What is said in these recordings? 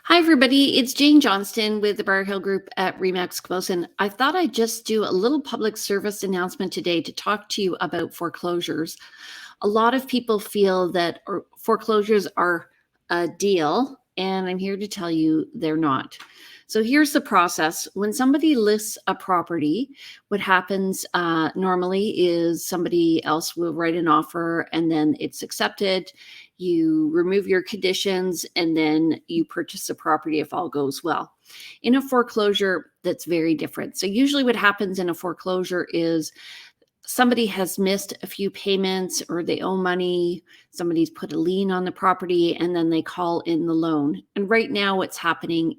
Hi, everybody. It's Jane Johnston with the Bar Hill Group at Remax Cabosen. I thought I'd just do a little public service announcement today to talk to you about foreclosures. A lot of people feel that foreclosures are a deal, and I'm here to tell you they're not. So here's the process. When somebody lists a property, what happens normally is somebody else will write an offer and then it's accepted. You remove your conditions and then you purchase the property if all goes well. In a foreclosure, that's very different. So usually what happens in a foreclosure is somebody has missed a few payments or they owe money, somebody's put a lien on the property, and then they call in the loan. And right now, what's happening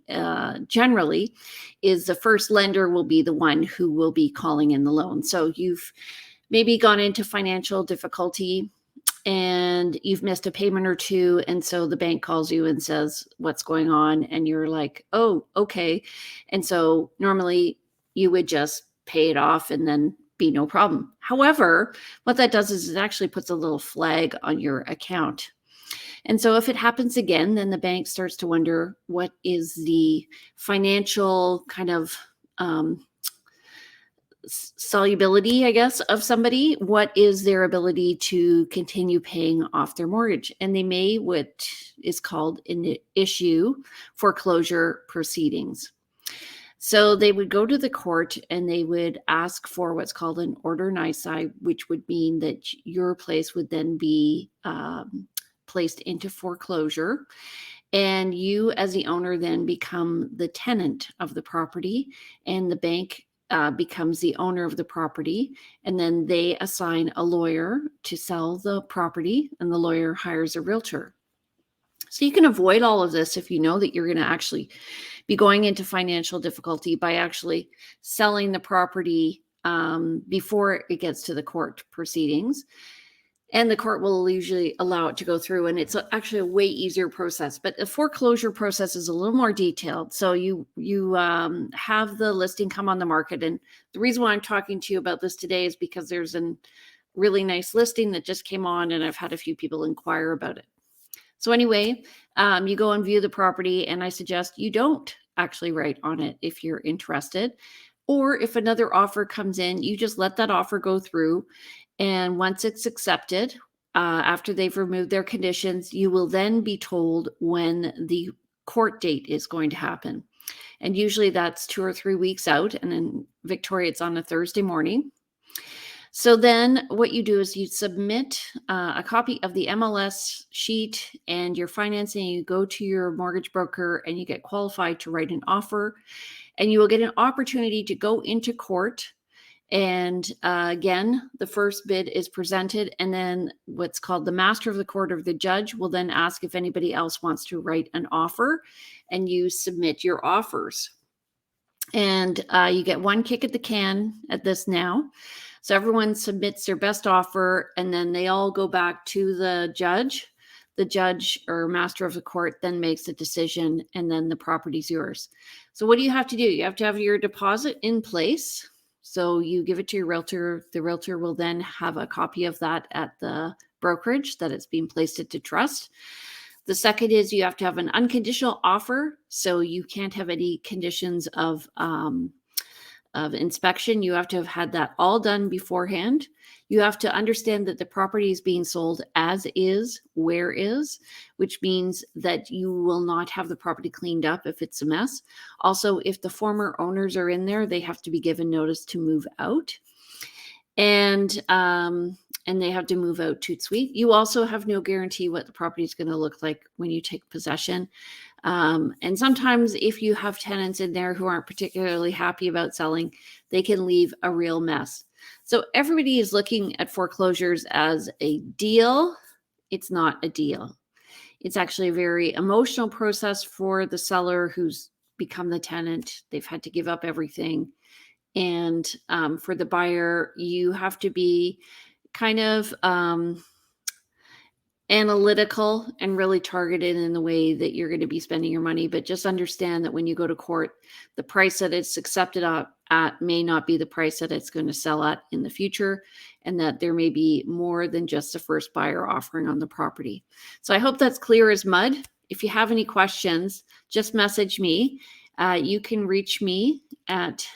generally is the first lender will be the one who will be calling in the loan. So you've maybe gone into financial difficulty and you've missed a payment or two. And so the bank calls you and says, "What's going on?" And you're like, "Oh, okay." And so normally you would just pay it off and then be no problem. However, what that does is it actually puts a little flag on your account. And so if it happens again, then the bank starts to wonder what is the financial kind of solubility, I guess, of somebody. What is their ability to continue paying off their mortgage? And they may, what is called an issue foreclosure proceedings. So they would go to the court and they would ask for what's called an order nisi, which would mean that your place would then be placed into foreclosure. And you, as the owner, then become the tenant of the property, and the bank becomes the owner of the property. And then they assign a lawyer to sell the property, and the lawyer hires a realtor. So you can avoid all of this if you know that you're going to actually be going into financial difficulty by actually selling the property before it gets to the court proceedings. And the court will usually allow it to go through, and it's actually a way easier process. But the foreclosure process is a little more detailed. So you have the listing come on the market, and the reason why I'm talking to you about this today is because there's a really nice listing that just came on, and I've had a few people inquire about it. So anyway, you go and view the property, and I suggest you don't actually write on it if you're interested. Or if another offer comes in, you just let that offer go through. And once it's accepted, after they've removed their conditions, you will then be told when the court date is going to happen. And usually that's 2 or 3 weeks out. And in Victoria, it's on a Thursday morning. So then what you do is you submit a copy of the MLS sheet and your financing. You go to your mortgage broker and you get qualified to write an offer. And you will get an opportunity to go into court. And again, the first bid is presented, and then what's called the master of the court or the judge will then ask if anybody else wants to write an offer, and you submit your offers. And you get one kick at the can at this now. So everyone submits their best offer, and then they all go back to the judge. The judge or master of the court then makes a decision, and then the property's yours. So what do you have to do? You have to have your deposit in place. So you give it to your realtor. The realtor will then have a copy of that at the brokerage that it's being placed into trust. The second is you have to have an unconditional offer. So you can't have any conditions of inspection. You have to have had that all done beforehand. You have to understand that the property is being sold as is, where is, which means that you will not have the property cleaned up if it's a mess. Also, if the former owners are in there, they have to be given notice to move out. And they have to move out tout de suite. You also have no guarantee what the property is going to look like when you take possession. And sometimes if you have tenants in there who aren't particularly happy about selling, they can leave a real mess. So everybody is looking at foreclosures as a deal. It's not a deal. It's actually a very emotional process for the seller who's become the tenant. They've had to give up everything. And for the buyer, you have to be kind of analytical and really targeted in the way that you're going to be spending your money. But just understand that when you go to court, the price that it's accepted at may not be the price that it's going to sell at in the future, and that there may be more than just the first buyer offering on the property. So I hope that's clear as mud. if you have any questions, just message me. You can reach me at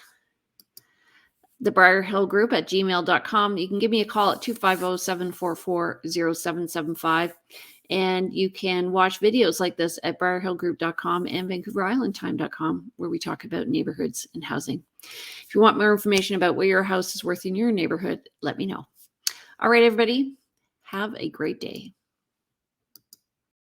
the Briar Hill Group at gmail.com. You can give me a call at 250-744-0775. And you can watch videos like this at briarhillgroup.com and vancouverislandtime.com, where we talk about neighborhoods and housing. If you want more information about what your house is worth in your neighborhood, let me know. All right, everybody, have a great day.